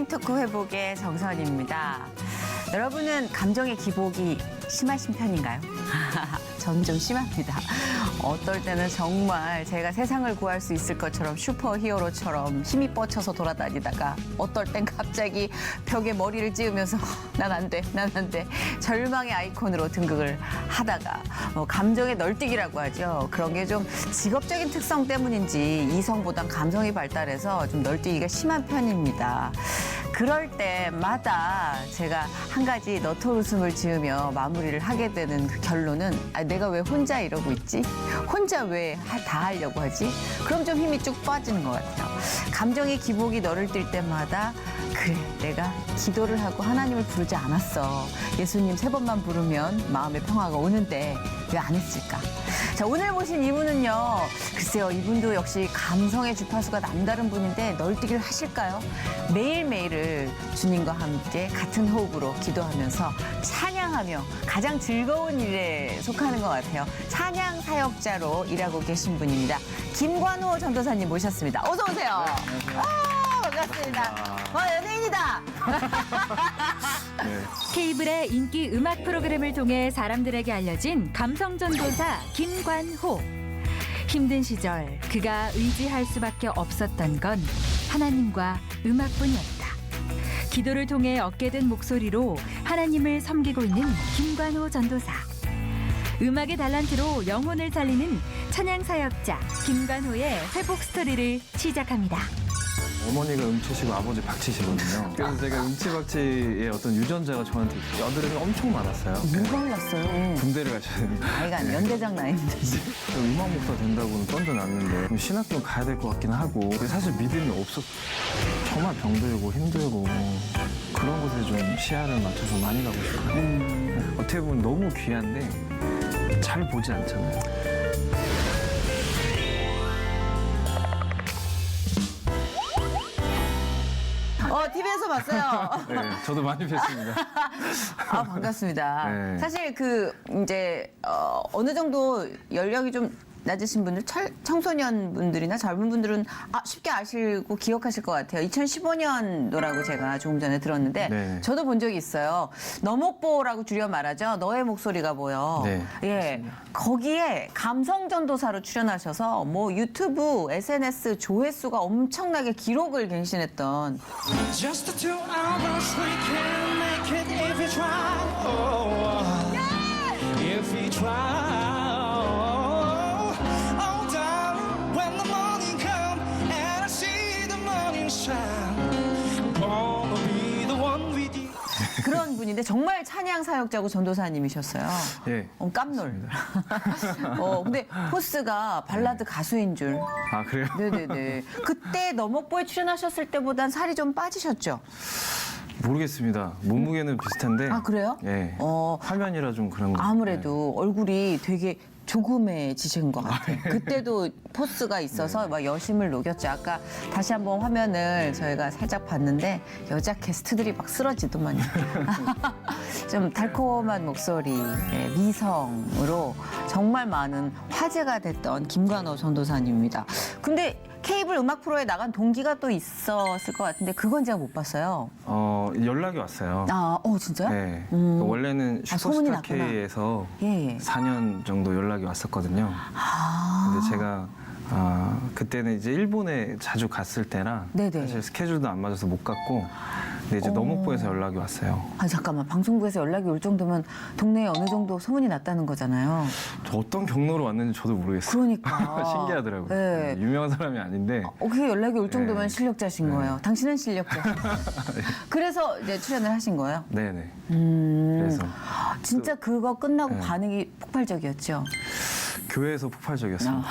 힐링 토크 회복의 정선입니다. 여러분은 감정의 기복이 심하신 편인가요? 전 좀 심합니다. 어떨 때는 정말 제가 세상을 구할 수 있을 것처럼 슈퍼히어로처럼 힘이 뻗쳐서 돌아다니다가 어떨 땐 갑자기 벽에 머리를 찌으면서 난 안 돼, 난 안 돼. 절망의 아이콘으로 등극을 하다가 감정의 널뛰기라고 하죠. 그런 게 좀 직업적인 특성 때문인지 이성보단 감성이 발달해서 좀 널뛰기가 심한 편입니다. 그럴 때마다 제가 한 가지 너털 웃음을 지으며 마무리를 하게 되는 그 결론은 내가 왜 혼자 이러고 있지? 혼자 왜 다 하려고 하지? 그럼 좀 힘이 쭉 빠지는 것 같아요. 감정의 기복이 너를 뛸 때마다 그래, 내가 기도를 하고 하나님을 부르지 않았어. 예수님 3번만 부르면 마음의 평화가 오는데 왜 안 했을까? 자, 오늘 모신 이분은요. 글쎄요, 이분도 역시 감성의 주파수가 남다른 분인데 널뛰기를 하실까요? 매일매일을 주님과 함께 같은 호흡으로 기도하면서 찬양하며 가장 즐거운 일에 속하는 것 같아요. 찬양 사역자로 일하고 계신 분입니다. 김관호 전도사님 모셨습니다. 어서 오세요. 반갑습니다. 연예인이다. 케이블의 인기 음악 프로그램을 통해 사람들에게 알려진 감성전도사 김관호. 힘든 시절 그가 의지할 수밖에 없었던 건 하나님과 음악뿐이었다. 기도를 통해 얻게 된 목소리로 하나님을 섬기고 있는 김관호 전도사. 음악의 달란트로 영혼을 살리는 찬양 사역자 김관호의 회복 스토리를 시작합니다. 어머니가 음치시고 아버지 박치시거든요. 그래서 제가 음치박치의 어떤 유전자가 저한테 여드름이 엄청 많았어요. 뭐가 올랐어요? 군대를 가셔야 됩니다. 아이가 연대장 나이인데. 음악 목사 된다고는 던져놨는데 그럼 신학교 가야 될 것 같긴 하고 근데 사실 믿음이 없었. 정말 병들고 힘들고 그런 곳에 좀 시야를 맞춰서 많이 가고 싶어요. 어떻게 보면 너무 귀한데 잘 보지 않잖아요. TV에서 봤어요. 네, 저도 많이 뵀습니다. 반갑습니다. 네. 사실 이제 어느 정도 연령이 좀 낮으신 분들, 청소년 분들이나 젊은 분들은 쉽게 아시고 기억하실 것 같아요. 2015년도라고 제가 조금 전에 들었는데 네. 저도 본 적이 있어요. 너목보라고 줄여 말하죠. 너의 목소리가 보여. 네, 예, 거기에 감성 전도사로 출연하셔서 뭐 유튜브, SNS 조회수가 엄청나게 기록을 갱신했던. Just the 2 hours we can make it if we try. Oh, if we try. Oh, darling, when the morning comes and I see the morning shine, gonna be the one with you. 그런 분인데 정말 찬양 사역자고 전도사님이셨어요. 예. 깜놀. 근데 포스가 발라드 가수인 줄. 아 그래요? 네네네. 그때 너목보에 출연하셨을 때보단 살이 좀 빠지셨죠? 모르겠습니다. 몸무게는 비슷한데. 아, 그래요? 예. 화면이라 좀 그런 거. 아무래도 얼굴이 되게 조그매지신 것 같아요. 그때도 포스가 있어서 막 여심을 녹였죠. 아까 다시 한번 화면을 저희가 살짝 봤는데 여자 게스트들이 막 쓰러지더만요. 좀 달콤한 목소리, 미성으로 정말 많은 화제가 됐던 김관호 전도사님입니다. 근데 케이블 음악 프로에 나간 동기가 또 있었을 것 같은데 그건 제가 못 봤어요. 연락이 왔어요. 진짜요? 네. 원래는 소문이 슈퍼스타 났구나. K에서 예. 4년 정도 연락이 왔었거든요. 근데 제가 그때는 이제 일본에 자주 갔을 때라 네네. 사실 스케줄도 안 맞아서 못 갔고 근데 이제 너목보에서 연락이 왔어요. 잠깐만. 방송국에서 연락이 올 정도면 동네에 어느 정도 소문이 났다는 거잖아요. 저 어떤 경로로 왔는지 저도 모르겠어요. 그러니까. 신기하더라고요. 네. 유명한 사람이 아닌데 그게 연락이 올 정도면 네. 실력자신 거예요. 당신은 실력자. 그래서 이제 출연을 하신 거예요? 네네. 그래서 진짜 그거 끝나고 네. 반응이 폭발적이었죠? 교회에서 폭발적이었습니다.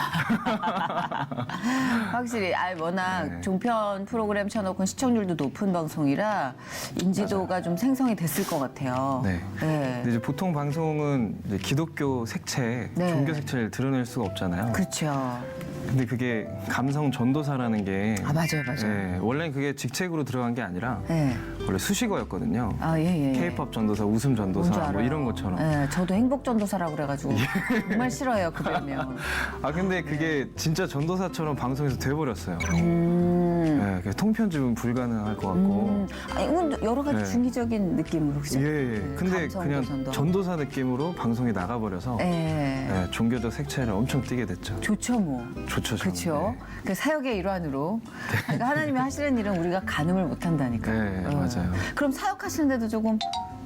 확실히 워낙 네. 종편 프로그램 쳐놓고 시청률도 높은 방송이라 인지도가 좀 생성이 됐을 것 같아요. 네. 네. 근데 이제 보통 방송은 이제 기독교 색채, 네. 종교 색채를 드러낼 수가 없잖아요. 그렇죠. 근데 그게 감성 전도사라는 게 맞아요. 네, 원래 그게 직책으로 들어간 게 아니라 네. 원래 수식어였거든요. 예. K-팝 전도사, 웃음 뭔지 전도사 뭐 알아요. 이런 것처럼. 네, 저도 행복전도사라고 그래가지고 예. 정말 싫어요, 그 별명. 근데 그게 진짜 전도사처럼 방송에서 돼버렸어요. 그 통편집은 불가능할 것 같고. 아니, 이건 여러 가지 네. 중의적인 느낌으로 그죠? 예, 네, 근데 감성도 그냥 전도. 전도사 느낌으로 방송에 나가버려서 예. 종교적 색채를 엄청 띠게 됐죠. 좋죠 뭐. 좋죠, 저는. 그렇죠. 네. 그 사역의 일환으로. 그러니까 하나님이 하시는 일은 우리가 가늠을 못한다니까. 네, 맞아요. 그럼 사역하시는데도 조금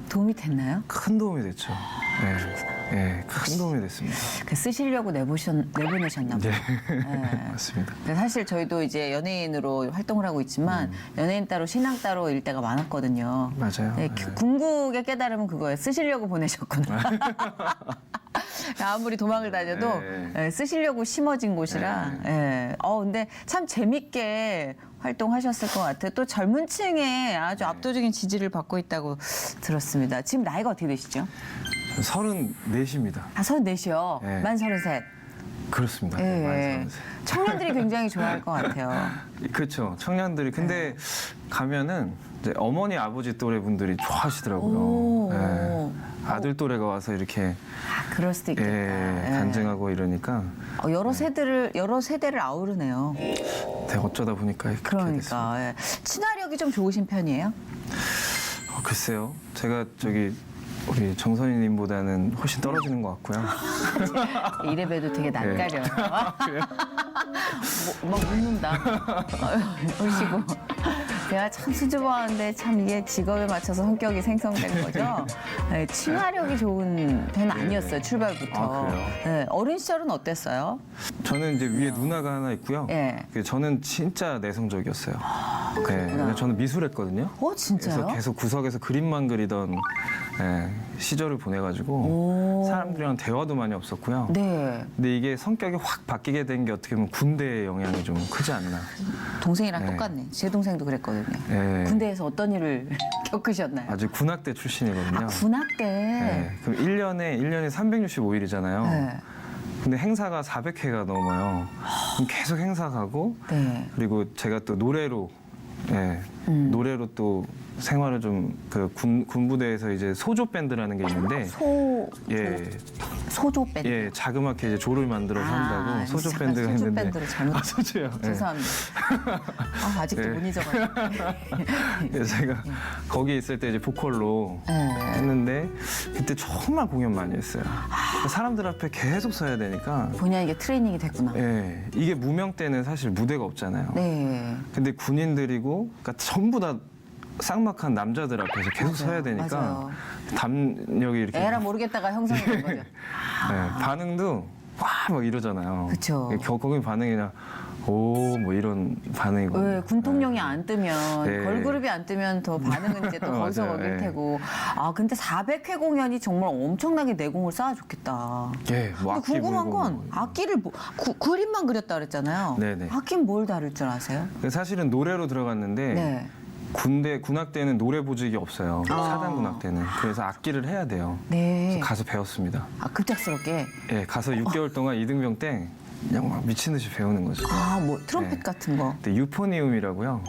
도움이 됐나요? 큰 도움이 됐죠. 큰 도움이 됐습니다. 그 쓰시려고 내보내셨나 봐요. 네. 맞습니다. 근데 사실 저희도 이제 연예인으로 활동을 하고 있지만 연예인 따로 신앙 따로 일 때가 많았거든요. 맞아요. 네, 네. 궁극의 깨달음은 그거예요. 쓰시려고 보내셨구나. 아무리 도망을 다녀도 네. 쓰시려고 심어진 곳이라. 근데 참 재밌게 활동하셨을 것 같아요. 또 젊은 층에 아주 압도적인 지지를 받고 있다고 들었습니다. 지금 나이가 어떻게 되시죠? 34입니다. 34이요. 네. 만 33. 그렇습니다. 예. 네, 청년들이 굉장히 좋아할 것 같아요. 그렇죠. 청년들이. 근데 가면은 이제 어머니 아버지 또래 분들이 좋아하시더라고요. 오. 예. 아들 또래가 와서 이렇게 그럴 수도 있겠다. 예. 간증하고 이러니까 여러 세대를 아우르네요. 어쩌다 보니까 이렇게 됐습니다. 그러니까 예. 친화력이 좀 좋으신 편이에요? 글쎄요. 제가 우리 정선희님보다는 훨씬 떨어지는 것 같고요. 이래봬도 되게 낯가려요. 막 웃는다. 보시고 제가 참 수줍어하는데 참 이게 직업에 맞춰서 성격이 생성된 거죠. 네, 친화력이 좋은 편은 아니었어요 출발부터. 아, 그래요? 네, 어린 시절은 어땠어요? 저는 이제 위에 누나가 하나 있고요. 예. 저는 진짜 내성적이었어요. 근데 저는 미술했거든요. 진짜요? 그래서 계속 구석에서 그림만 그리던 시절을 보내가지고 사람들이랑 대화도 많이 없었고요. 네. 근데 이게 성격이 확 바뀌게 된 게 어떻게 보면 군대의 영향이 좀 크지 않나. 동생이랑 네. 똑같네. 제 동생도 그랬거든요. 예. 군대에서 어떤 일을 겪으셨나요? 아직 군악대 출신이거든요. 군악 때. 그럼 1년에 365일이잖아요. 네. 근데 행사가 400회가 넘어요. 그럼 계속 행사 가고 네. 그리고 제가 또 노래로 노래로 또 생활을 좀 그 군부대에서 이제 소조 밴드라는 게 있는데 소조 밴드. 예, 자그맣게 이제 조를 만들어서 한다고 소조 잠깐 밴드가 소조 했는데 밴드를 잘못 소조요. 예. 죄송합니다. 아직도 네. 못 잊어가지고. 그래서 제가 거기 있을 때 이제 보컬로 했는데 그때 정말 공연 많이 했어요. 사람들 앞에 계속 서야 되니까 본인에게 트레이닝이 됐구나. 예, 이게 무명 때는 사실 무대가 없잖아요. 네. 근데 군인들이고 그러니까 전부 다 쌍막한 남자들 앞에서 계속 서야 되니까 맞아요. 담력이 이렇게 에라 모르겠다가 형성이 된 거죠. 반응도 와 막 이러잖아요. 그쵸. 거기 반응이 그냥 오 뭐 이런 반응이고. 왜 군통령이 안 뜨면 네. 걸그룹이 안 뜨면 더 반응은 이제 또 거기서 맞아요. 거길 네. 테고. 근데 400회 공연이 정말 엄청나게 내공을 쌓아줬겠다. 예, 뭐 근데 악기 궁금한 불고 건 뭐. 악기를 그림만 그렸다 그랬잖아요. 네네. 악기는 뭘 다룰 줄 아세요? 사실은 노래로 들어갔는데 네. 군악대는 노래 보직이 없어요. 사단 군악대는. 그래서 악기를 해야 돼요. 네. 그래서 가서 배웠습니다. 급작스럽게. 예, 가서 6개월 동안 이등병 때 그냥 막 미친 듯이 배우는 거죠. 뭐 트럼펫 네. 같은 거. 근데 유포니움이라고요.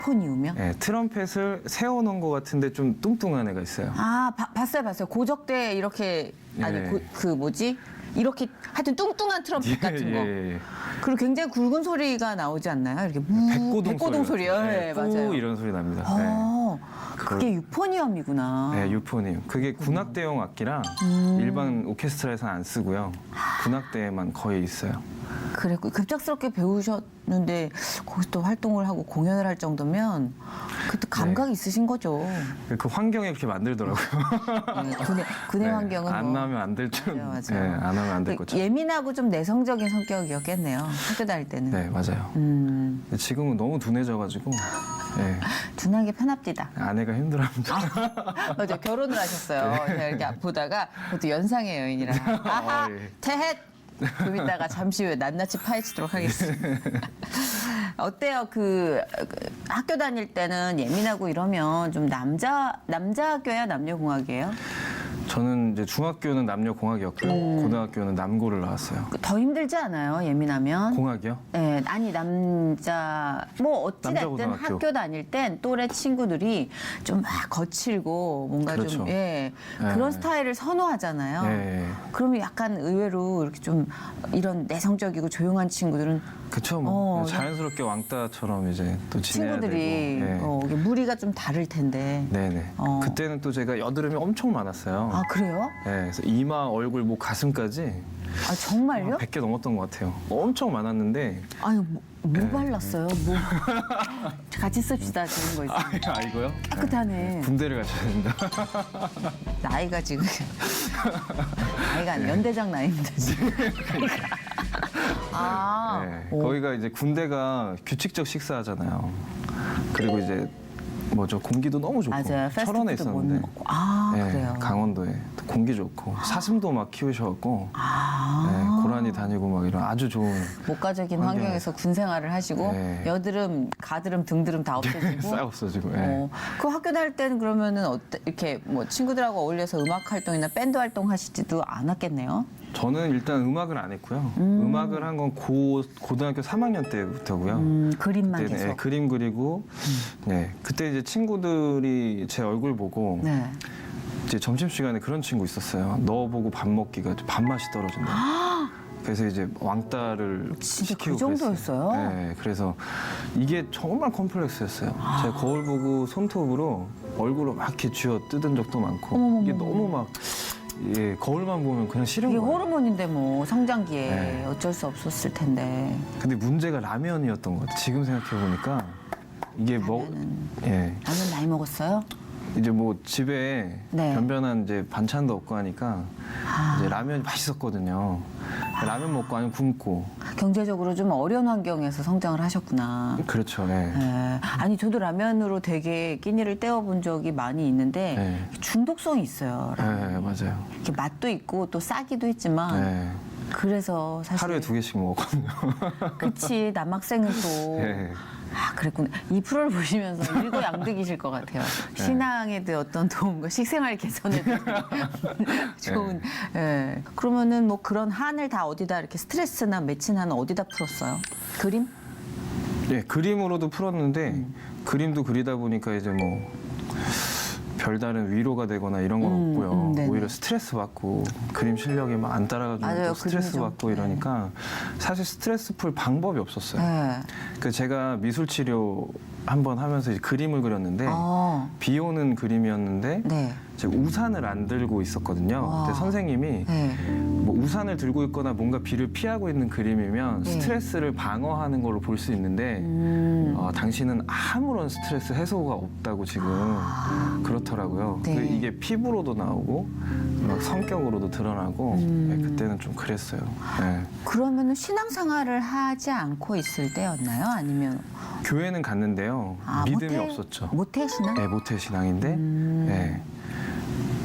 유포니우면? 예, 트럼펫을 세워놓은 것 같은데 좀 뚱뚱한 애가 있어요. 봤어요. 고적대 이렇게 아니 네. 그 뭐지? 이렇게 하여튼 뚱뚱한 트럼펫 같은 거. 예. 그리고 굉장히 굵은 소리가 나오지 않나요? 이렇게 백고동 소리요. 네, 맞아요. 이런 소리 납니다. 그게 유포니엄이구나. 네, 유포니움. 그게 군악대용 악기라 일반 오케스트라에서는 안 쓰고요. 군악대에만 거의 있어요. 그래 급작스럽게 배우셨는데 거기서 또 활동을 하고 공연을 할 정도면 그때 감각이 있으신 거죠. 그 환경에 그렇게 만들더라고요. 군의 환경은 안 뭐. 나면 안 될 줄. 맞아요. 네, 안 하면 안 될 거죠. 예민하고 좀 내성적인 성격이었겠네요. 학교 다닐 때는. 네, 맞아요. 근데 지금은 너무 둔해져가지고 예, 둔하게 편합디다. 아내가 힘들어합니다. 맞아 결혼을 하셨어요. 제가 이렇게 보다가 그것도 연상의 여인이라. 아하 예. 태헷. 좀 이따가 잠시 후에 낱낱이 파헤치도록 하겠습니다. 어때요? 그 학교 다닐 때는 예민하고 이러면 좀 남자 학교예요, 남녀 공학이에요? 저는 이제 중학교는 남녀공학이었고요. 고등학교는 남고를 나왔어요. 더 힘들지 않아요? 예민하면? 공학이요? 네, 아니 남자 뭐 남자 어찌됐든 고등학교. 학교 다닐 땐 또래 친구들이 좀 막 거칠고 뭔가 그렇죠. 좀 네. 그런 스타일을 선호하잖아요. 네. 그러면 약간 의외로 이렇게 좀 이런 내성적이고 조용한 친구들은 그쵸, 뭐. 어, 자연스럽게 왕따처럼 이제 또 지내야 친구들이 되고. 이게 무리가 좀 다를 텐데. 네네. 어. 그때는 또 제가 여드름이 엄청 많았어요. 아 그래요? 네, 그래서 이마, 얼굴, 목, 가슴까지 아 정말요? 100개 넘었던 것 같아요. 엄청 많았는데. 아유 뭐 발랐어요? 뭐 같이 씁시다 좋은 거 있어요. 이거요? 깨끗하네. 군대를 가셔야 된다. 나이가 지금 나이가 아니라 연대장 나이인데 지금. 아, 네, 오. 거기가 이제 군대가 규칙적 식사하잖아요. 그리고 이제 뭐죠 공기도 너무 좋고 맞아요. 철원에 패스트푸드 못 있었는데 먹고. 아 네, 그래요. 강원도에 또 공기 좋고 사슴도 막 키우셔갖고 아. 네, 고라니 다니고 막 이런 아주 좋은 목가적인 환경에서. 환경에서 군 생활을 하시고 네. 여드름, 가드름, 등드름 다 없애지고. 싹 없어지고. 네. 그 학교 다닐 때는 그러면은 이렇게 뭐 친구들하고 어울려서 음악 활동이나 밴드 활동 하시지도 않았겠네요. 저는 일단 음악을 안 했고요. 음악을 한 건 고등학교 3학년 때부터고요. 그림만 그때는 계속. 네, 그림 그리고 네 그때 이제 친구들이 제 얼굴 보고 네. 이제 점심 시간에 그런 친구 있었어요. 너 보고 밥 먹기가 밥맛이 떨어진다. 그래서 이제 왕따를 진짜 시키고 그 정도였어요? 그랬어요. 네, 그래서 이게 정말 컴플렉스였어요. 제가 거울 보고 손톱으로 얼굴을 막 이렇게 쥐어 뜯은 적도 많고 어머머머. 이게 너무 막 예, 거울만 보면 그냥 싫은 이게 거예요. 호르몬인데 뭐 성장기에 네. 어쩔 수 없었을 텐데. 근데 문제가 라면이었던 것 같아요. 지금 생각해 보니까 이게 라면은. 예, 라면 나이 먹었어요? 이제 뭐 집에 네. 변변한 이제 반찬도 없고 하니까 아. 이제 라면이 맛있었거든요. 라면 먹고 아니면 굶고. 경제적으로 좀 어려운 환경에서 성장을 하셨구나. 그렇죠. 네. 네. 아니 저도 라면으로 되게 끼니를 때워본 적이 많이 있는데 네. 중독성이 있어요. 네, 맞아요. 이렇게 맛도 있고 또 싸기도 했지만 네. 그래서 사실 하루에 2개씩 먹었거든요. 그치 남학생은 또 네. 아, 그랬구나. 이 프로를 보시면서 일거양득이실 것 같아요. 네. 신앙에 대한 어떤 도움과 식생활 개선에 대한 좋은. 예. 그러면은 뭐 그런 한을 다 어디다 이렇게 스트레스나 맺힌 한은 어디다 풀었어요? 그림? 예, 그림으로도 풀었는데 그림도 그리다 보니까 이제 뭐 별다른 위로가 되거나 이런 건 없고요. 네네. 오히려 스트레스 받고 그림 실력이 막 안 따라가지고 맞아요. 또 스트레스 그림이 좀, 받고 이러니까 사실 스트레스 풀 방법이 없었어요. 네. 그 제가 미술 치료 한번 하면서 이제 그림을 그렸는데 어, 비 오는 그림이었는데 네. 제가 우산을 안 들고 있었거든요. 와. 그때 선생님이 네. 뭐 우산을 들고 있거나 뭔가 비를 피하고 있는 그림이면 네. 스트레스를 방어하는 걸로 볼 수 있는데 당신은 아무런 스트레스 해소가 없다고 지금 그렇더라고요. 네. 그 이게 피부로도 나오고 막 성격으로도 드러나고 네, 그때는 좀 그랬어요. 네. 그러면은 신앙생활을 하지 않고 있을 때였나요? 아니면 교회는 갔는데요. 아, 믿음이 모태- 없었죠. 모태 신앙? 네, 모태 신앙인데 네.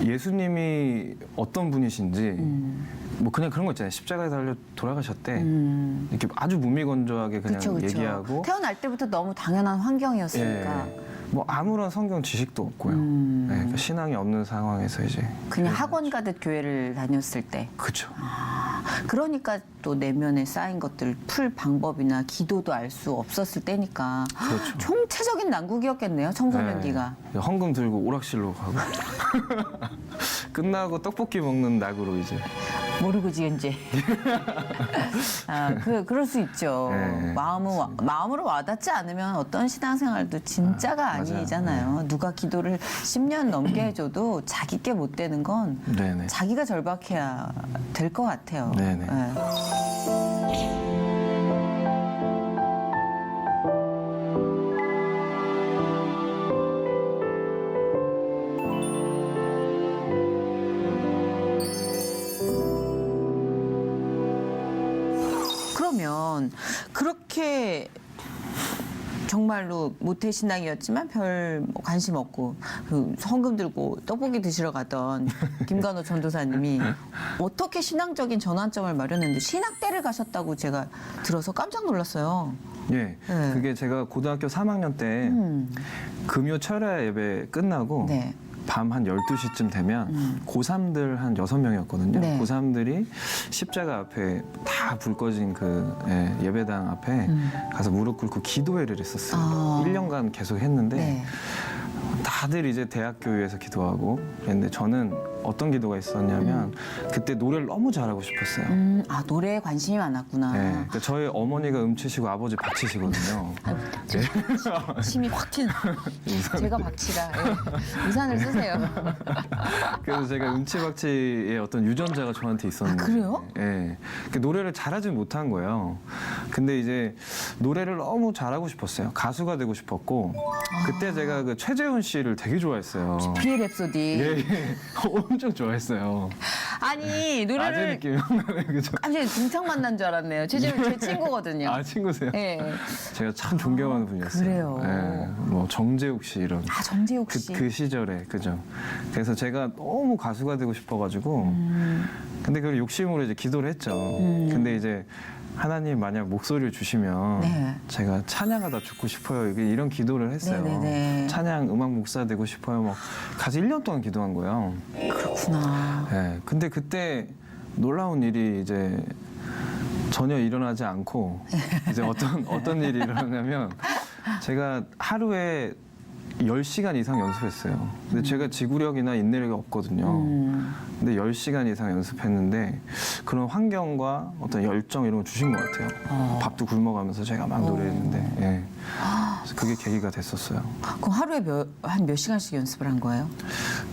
예수님이 어떤 분이신지 뭐 그냥 그런 거 있잖아요. 십자가에 달려 돌아가셨대. 이렇게 아주 무미건조하게 그냥 그쵸, 그쵸. 얘기하고 태어날 때부터 너무 당연한 환경이었으니까 뭐 아무런 성경 지식도 없고요. 네, 그러니까 신앙이 없는 상황에서 이제 그냥 학원 가듯 교회를 다녔을 때. 그렇죠. 그러니까 또 내면에 쌓인 것들 풀 방법이나 기도도 알 수 없었을 때니까 그렇죠. 총체적인 난국이었겠네요 청소년기가. 네, 헌금 들고 오락실로 가고 끝나고 떡볶이 먹는 낙으로 이제 모르고 지은 죄. 아, 그럴 수 있죠. 네, 마음으로 와닿지 않으면 어떤 신앙생활도 진짜가 맞아요. 아니잖아요. 누가 기도를 10년 넘게 해줘도 자기께 못 되는 건 네네. 자기가 절박해야 될 것 같아요. 네네. 그러면 그렇게 정말로 모태 신앙이었지만 별 관심 없고 그 헌금 들고 떡볶이 드시러 가던 김관호 전도사님이 어떻게 신앙적인 전환점을 마련했는데 신학대를 가셨다고 제가 들어서 깜짝 놀랐어요. 예, 네. 그게 제가 고등학교 3학년 때 금요 철야 예배 끝나고 네. 밤 한 12시쯤 되면 고3들 한 6명이었거든요. 네. 고3들이 십자가 앞에 다 불 꺼진 그 예배당 앞에 가서 무릎 꿇고 기도회를 했었어요. 아. 1년간 계속 했는데 네. 다들 이제 대학교에서 기도하고 그랬는데 저는 어떤 기도가 있었냐면 그때 노래를 너무 잘하고 싶었어요. 아, 노래에 관심이 많았구나. 네, 그러니까 저희 어머니가 음치시고 아버지 박치시거든요. 침이 확 튀는. 제가 박치라. 예. 우산을 쓰세요. 그래서 제가 음치박치의 어떤 유전자가 저한테 있었는데. 아, 그래요? 예. 그 노래를 잘하진 못한 거예요. 근데 이제 노래를 너무 잘하고 싶었어요. 가수가 되고 싶었고 그때 제가 그 최재훈 씨를 되게 좋아했어요. 비의 랩소디. 예, 예. 엄청 좋아했어요. 아니, 아재 노래를 느낌이 나네, 그죠? 갑자기 동창 만난 줄 알았네요. 최재훈 제 친구거든요. 아, 친구세요? 예. 제가 참 존경하는 분이었어요. 그래요? 예, 뭐 정재욱 씨 이런. 아, 정재욱 씨. 그 시절에 그죠. 그래서 제가 너무 가수가 되고 싶어가지고 근데 그 욕심으로 이제 기도를 했죠. 근데 이제 하나님 만약 목소리를 주시면 네. 제가 찬양하다 죽고 싶어요. 이런 기도를 했어요. 네네네. 찬양 음악 목사 되고 싶어요. 막 가서 1년 동안 기도한 거예요. 그렇구나. 네. 근데 그때 놀라운 일이 이제 전혀 일어나지 않고 이제 어떤 일이 일어나냐면 제가 하루에 10시간 이상 연습했어요. 근데 제가 지구력이나 인내력이 없거든요. 근데 10시간 이상 연습했는데 그런 환경과 어떤 열정 이런 거 주신 것 같아요. 밥도 굶어가면서 제가 막 노래했는데 예. 그래서 그게 계기가 됐었어요. 그럼 하루에 한 몇 시간씩 연습을 한 거예요?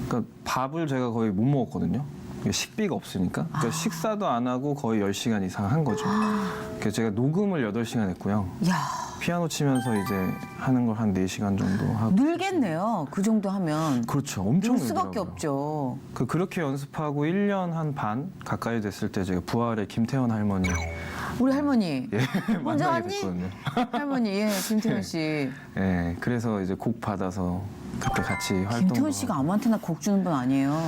그러니까 밥을 제가 거의 못 먹었거든요. 식비가 없으니까. 그러니까 식사도 안 하고 거의 10시간 이상 한 거죠. 그래서 제가 녹음을 8시간 했고요. 야, 피아노 치면서 이제 하는 걸 한 4시간 정도 하고. 늘겠네요. 그 정도 하면. 그렇죠. 엄청 늘 수밖에 늘더라고요. 없죠. 그렇게 연습하고 1년 한 반 가까이 됐을 때 제가 부활의 김태원 할머니 우리 할머니. 예, 먼저 만나게 왔니? 됐거든요. 할머니, 예, 김태훈 씨. 예, 그래서 이제 곡 받아서 그때 같이 활동. 김태훈 씨가 아무한테나 곡 주는 분 아니에요.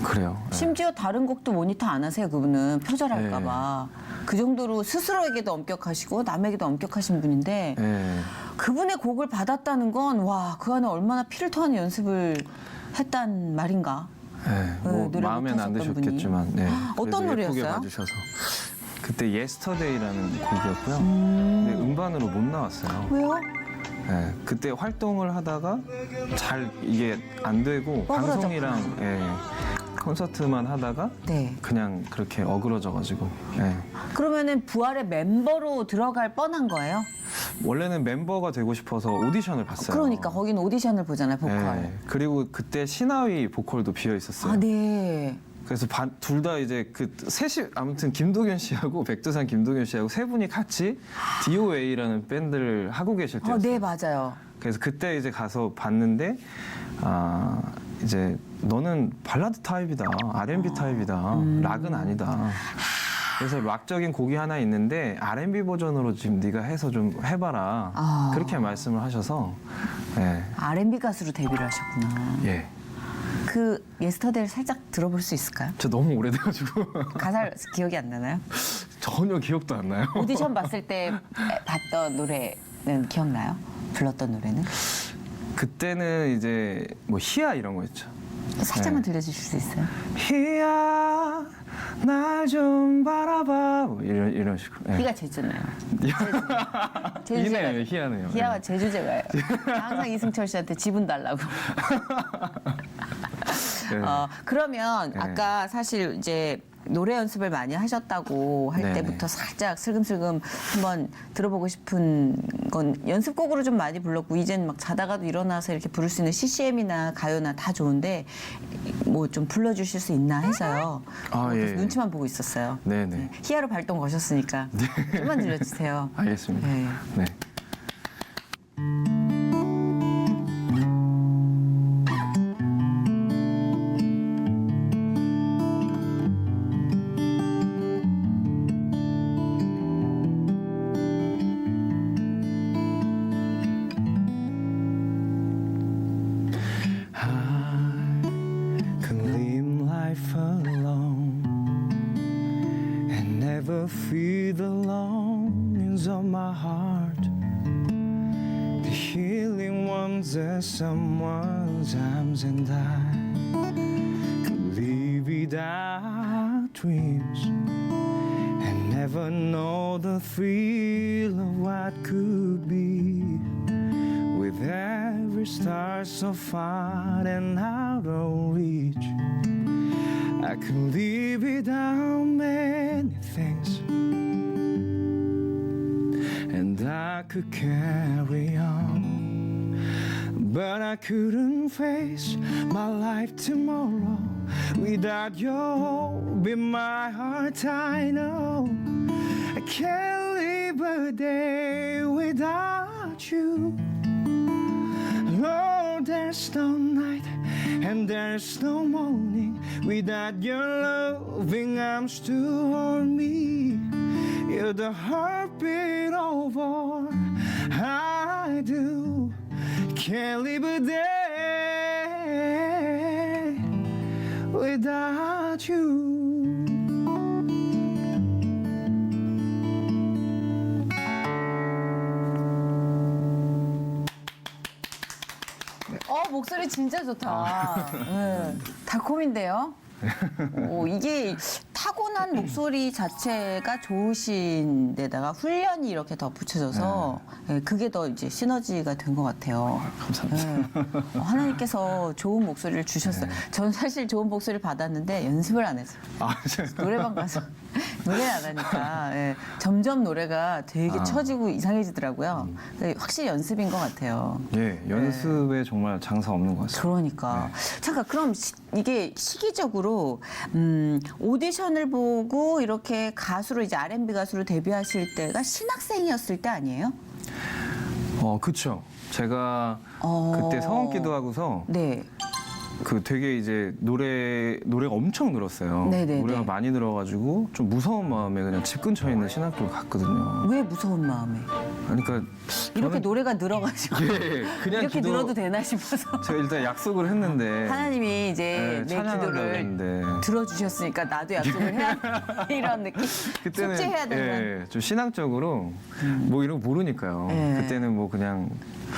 그래요. 예. 심지어 다른 곡도 모니터 안 하세요, 그분은. 표절할까봐. 그 정도로 스스로에게도 엄격하시고 남에게도 엄격하신 분인데 예. 그분의 곡을 받았다는 건 와, 그 안에 얼마나 피를 토하는 연습을 했단 말인가. 예, 뭐 노래 마음에는 안 못하셨던 드셨겠지만 네. 어떤 그래도 예쁘게 노래였어요? 봐주셔서 그때 Yesterday라는 곡이었고요. 근데 음반으로 못 나왔어요. 왜요? 예, 그때 활동을 하다가 잘 이게 안 되고 방송이랑 예, 콘서트만 하다가 네. 그냥 그렇게 어그러져가지고 예. 그러면은 부활의 멤버로 들어갈 뻔한 거예요? 원래는 멤버가 되고 싶어서 오디션을 봤어요. 그러니까 거긴 오디션을 보잖아요, 보컬. 예, 그리고 그때 신하위 보컬도 비어 있었어요. 아, 네. 그래서 둘 다 이제 그 셋이 아무튼 김도균 씨하고 백두산 김도균 씨하고 세 분이 같이 DOA라는 밴드를 하고 계실 때였어요. 네, 맞아요. 그래서 그때 이제 가서 봤는데 아 이제 너는 발라드 타입이다, R&B 타입이다, 락은 아니다. 그래서 락적인 곡이 하나 있는데 R&B 버전으로 지금 네가 해서 좀 해봐라. 아. 그렇게 말씀을 하셔서 예. R&B 가수로 데뷔를 하셨구나. 예. 그 예스터데이를 살짝 들어볼 수 있을까요? 저 너무 오래돼가지고 가사 기억이 안 나나요? 전혀 기억도 안 나요. 오디션 봤을 때 봤던 노래는 기억나요? 불렀던 노래는? 그때는 이제 뭐 희야 이런 거였죠. 살짝만 네. 들려주실 수 있어요? 희야 날 좀 바라봐 뭐 이런 식으로. 예. 희가 제주나요? 희네요, 희야네요. 희야가 예. 제주제가요. 항상 이승철 씨한테 지분 달라고. 예. 그러면 네. 아까 사실 이제 노래 연습을 많이 하셨다고 할 네네. 때부터 살짝 슬금슬금 한번 들어보고 싶은 건 연습곡으로 좀 많이 불렀고 이젠 막 자다가도 일어나서 이렇게 부를 수 있는 CCM이나 가요나 다 좋은데 뭐 좀 불러주실 수 있나 해서요. 아, 그래서 예. 눈치만 보고 있었어요. 네네. 희야로 발동 거셨으니까 좀만 들려주세요. 알겠습니다. 네. 네. Feel the longings of my heart, the healing ones answer someone's arms, and I could live without dreams and never know the thrill of what could be. With every star so far and out of reach, I could live without many things, and I could carry on. But I couldn't face my life tomorrow without your hope in my heart. I know I can't live a day without you. Lord, there's no night and there's no morning without your loving arms to hold me. You're the heartbeat of all I do. Can't live a day without you. 목소리 진짜 좋다. 네. 달콤인데요. 이게 타고난 목소리 자체가 좋으신 데다가 훈련이 이렇게 더 붙여져서 네, 그게 더 이제 시너지가 된 것 같아요. 감사합니다. 네. 하나님께서 좋은 목소리를 주셨어요. 전 사실 좋은 목소리를 받았는데 연습을 안 했어요. 노래방 가서 노래를 안 하니까 예, 점점 노래가 되게 처지고 이상해지더라고요. 확실히 연습인 것 같아요. 예, 연습에 정말 장사 없는 것 같습니다. 그러니까 잠깐 그럼 이게 시기적으로 오디션을 보고 이렇게 가수로 이제 R&B 가수로 데뷔하실 때가 신학생이었을 때 아니에요? 그쵸. 제가 그때 성원기도 하고서 네. 그 되게 이제 노래가 엄청 늘었어요. 네네네. 노래가 많이 늘어가지고 좀 무서운 마음에 그냥 집 근처에 있는 신학교를 갔거든요. 왜 무서운 마음에? 그러니까 이렇게 노래가 늘어가지고 그냥 이렇게 기도- 늘어도 되나 싶어서 제가 일단 약속을 했는데 하나님이 이제 내 찬양하려고 기도를 했는데 들어주셨으니까 나도 약속을 해야 이런 느낌. 숙제해야 되는. 좀 신앙적으로 뭐 이런 거 모르니까요. 예. 그때는 뭐 그냥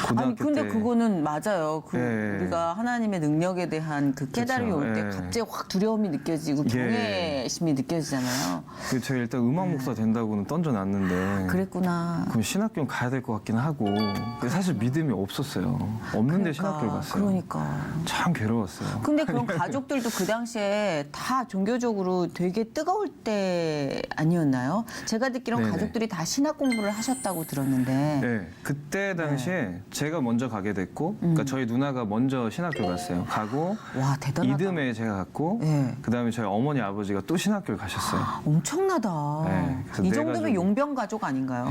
고등학교 아니 근데 때 그거는 맞아요. 예. 우리가 하나님의 능력에 대한 그 깨달음이 그렇죠. 올 때 예. 갑자기 확 두려움이 느껴지고 예. 경외심이 느껴지잖아요. 제가 일단 음악 목사 된다고는 던져놨는데 그랬구나. 그럼 신학교 가야 될 것 같긴 하고 근데 사실 믿음이 없었어요. 없는데 신학교를 갔어요. 그러니까. 참 괴로웠어요. 근데 그럼 가족들도 그 당시에 다 종교적으로 되게 뜨거울 때 아니었나요? 제가 듣기로는 네네. 가족들이 다 신학 공부를 하셨다고 들었는데. 네, 그때 당시에 제가 먼저 가게 됐고, 그러니까 저희 누나가 먼저 신학교 갔어요. 가고 와 대단하다. 이듬해 제가 갔고, 네. 그다음에 저희 어머니 아버지가 또 신학교를 가셨어요. 엄청나다. 네, 그래서 이 네 정도면 가족이- 용병 가족 아닌가요?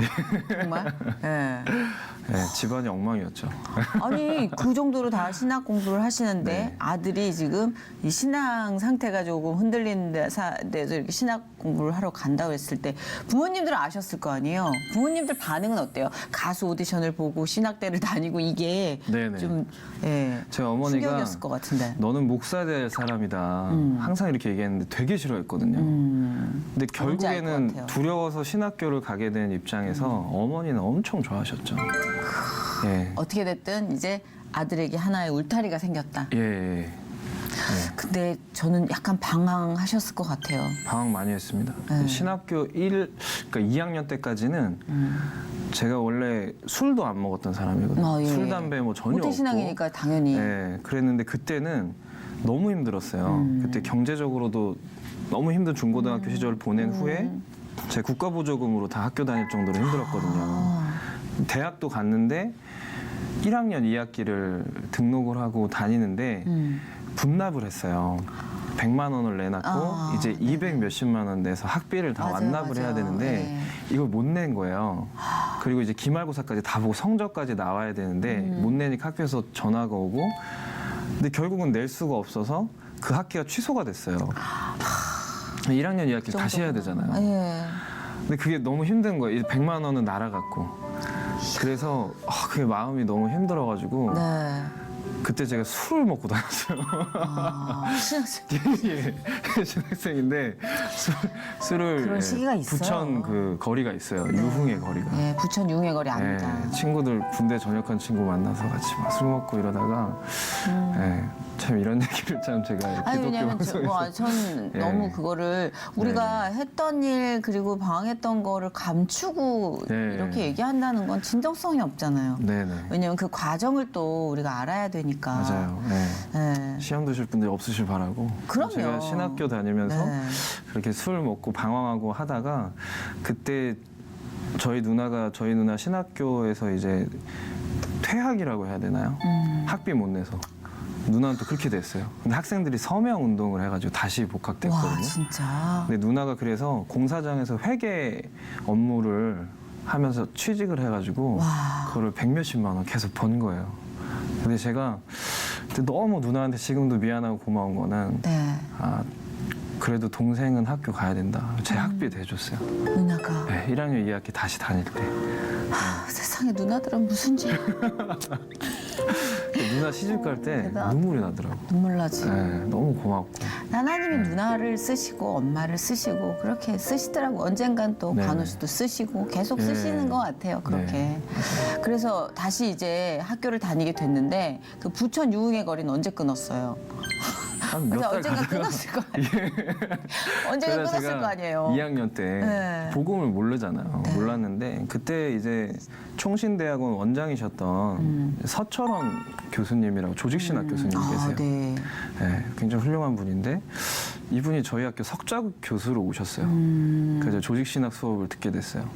정말? 네. 네, 집안이 엉망이었죠. 아니 그 정도로 다 신학 공부를 하시는데 네. 아들이 지금 이 신앙 상태가 조금 흔들리는 데서 이렇게 신학 공부를 하러 간다고 했을 때 부모님들은 아셨을 거 아니에요. 부모님들 반응은 어때요? 가수 오디션을 보고 신학대를 다니고 이게 네네. 좀 예, 제 어머니가 충격이었을 것 같은데. 너는 목사 될 사람이다. 항상 이렇게 얘기했는데 되게 싫어했거든요. 근데 뭔지 알것 결국에는 같아요. 두려워서 신학교를 가게 된 입장에서 어머니는 엄청 좋아하셨죠. 예. 어떻게 됐든 이제 아들에게 하나의 울타리가 생겼다. 예, 예. 근데 저는 약간 방황하셨을 것 같아요. 방황 많이 했습니다. 네. 신학교 그러니까 2학년 때까지는 제가 원래 술도 안 먹었던 사람이거든요. 예. 술, 담배 뭐 전혀 없고. 모태신앙이니까 당연히. 네, 그랬는데 그때는 너무 힘들었어요. 그때 경제적으로도 너무 힘든 중고등학교 시절을 보낸 후에 제 국가보조금으로 다 학교 다닐 정도로 힘들었거든요. 대학도 갔는데 1학년 2학기를 등록을 하고 다니는데 분납을 했어요. 100만 원을 내놨고 이제 200 몇십만 원 내서 학비를 다 맞아요, 완납을 해야 맞아요. 되는데 네. 이걸 못 낸 거예요. 그리고 이제 기말고사까지 다 보고 성적까지 나와야 되는데 못 내니까 학교에서 전화가 오고 근데 결국은 낼 수가 없어서 그 학기가 취소가 됐어요. 1학년 2학기 다시 해야 되잖아요. 예. 근데 그게 너무 힘든 거예요. 100만 원은 날아갔고. 그래서 그게 마음이 너무 힘들어가지고 네. 그때 제가 술을 먹고 다녔어요. 예, 신학생인데 술을 그런 시기가 있어요. 부천 그 거리가 있어요. 유흥의 거리가. 네, 부천 융해 거리 압니다. 예, 친구들 군대 전역한 친구 만나서 같이 막 술 먹고 이러다가 예, 참 이런 얘기를 참 제가 아니 기독교 왜냐면 방송에서 전 예. 너무 그거를 우리가 했던 일 그리고 방황했던 거를 감추고 네. 이렇게 얘기한다는 건 진정성이 없잖아요. 네네 왜냐면 그 과정을 또 우리가 알아야 되니까. 맞아요. 예. 네. 시험 드실 분들이 없으실 바라고. 그럼요. 제가 신학교 다니면서 네. 그렇게 술 먹고 방황하고 하다가 그때 저희 누나 신학교에서 이제 퇴학이라고 해야 되나요? 학비 못 내서. 누나는 또 그렇게 됐어요. 근데 학생들이 서명 운동을 해가지고 다시 복학됐거든요. 와 진짜. 근데 누나가 그래서 공사장에서 회계 업무를 하면서 취직을 해가지고 와. 그거를 100몇십만 원 계속 번 거예요. 근데 제가 그때 너무 누나한테 지금도 미안하고 고마운 거는 네. 아 그래도 동생은 학교 가야 된다. 제 학비 대줬어요. 누나가. 네, 1학년 2학기 다시 다닐 때. 아, 세상에 누나들은 무슨 죄. 누나 시집 갈 때 대단하다. 눈물이 나더라고. 눈물 나지. 네, 너무 고맙고. 하나님이 누나를 쓰시고 엄마를 쓰시고 그렇게 쓰시더라고. 언젠간 또 네. 간호 씨도 쓰시고 계속 네. 쓰시는 것 같아요. 그렇게. 네. 그래서 다시 이제 학교를 다니게 됐는데 그 부천 유흥의 거리는 언제 끊었어요? 한 몇 달 언젠가 가다가 끊었을 거 아니에요. 언젠가 그래서 끊었을 제가 거 아니에요. 2학년 때 네. 복음을 모르잖아요. 네. 몰랐는데 그때 이제 총신대학원 원장이셨던 서철원 교수님이라고 조직신학 교수님 아, 계세요. 네. 네, 굉장히 훌륭한 분인데 이분이 저희 학교 석좌 교수로 오셨어요. 그래서 조직신학 수업을 듣게 됐어요.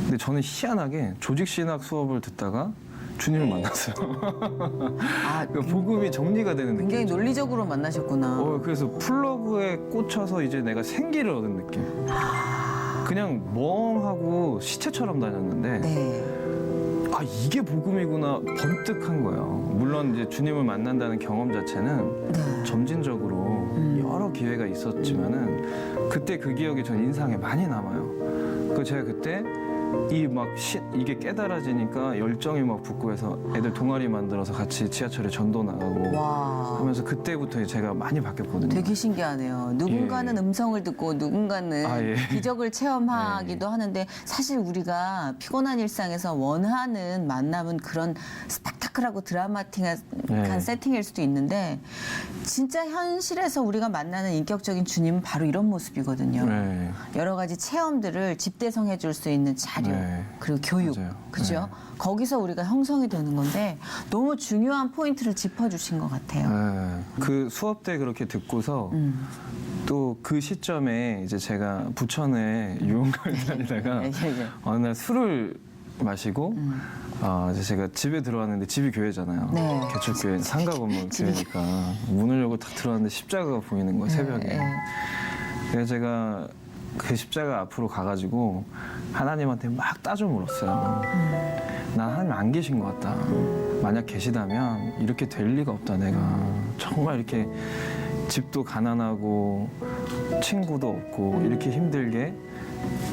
근데 저는 희한하게 조직신학 수업을 듣다가 주님을 만났어요. 아, 그 복음이 정리가 되는 느낌. 굉장히 논리적으로 만나셨구나. 그래서 플러그에 꽂혀서 이제 내가 생기를 얻은 느낌. 그냥 멍하고 시체처럼 다녔는데 네. 아 이게 복음이구나 번뜩한 거예요. 물론 이제 주님을 만난다는 경험 자체는 네. 점진적으로 여러 기회가 있었지만은 그때 그 기억이 전 인상에 많이 남아요. 그 제가 그때 이게 깨달아지니까 열정이 막 붙고 해서 애들 동아리 만들어서 같이 지하철에 전도 나가고 와. 하면서 그때부터 제가 많이 바뀌었거든요. 되게 신기하네요. 누군가는 예. 음성을 듣고 누군가는 아, 예. 기적을 체험하기도 하는데 사실 우리가 피곤한 일상에서 원하는 만남은 그런 스펙타클하고 드라마틱한 예. 세팅일 수도 있는데 진짜 현실에서 우리가 만나는 인격적인 주님은 바로 이런 모습이거든요. 네. 여러 가지 체험들을 집대성해 줄 수 있는 자료 네. 그리고 교육 맞아요. 그죠? 네. 거기서 우리가 형성이 되는 건데 너무 중요한 포인트를 짚어주신 것 같아요. 네. 그 수업 때 그렇게 듣고서 또 그 시점에 이제 제가 부천에 유흥가를 다니다가 예, 예. 어느 날 술을 마시고 이제 제가 집에 들어왔는데 집이 교회잖아요. 네. 개척교회 상가 건물 교회니까 문을 열고 딱 들어왔는데 십자가가 보이는 거예요 새벽에. 네. 그래서 제가 그 십자가 앞으로 가가지고 하나님한테 막 따져 물었어요. 난 하나님 안 계신 것 같다. 만약 계시다면 이렇게 될 리가 없다. 내가 정말 이렇게 집도 가난하고 친구도 없고 이렇게 힘들게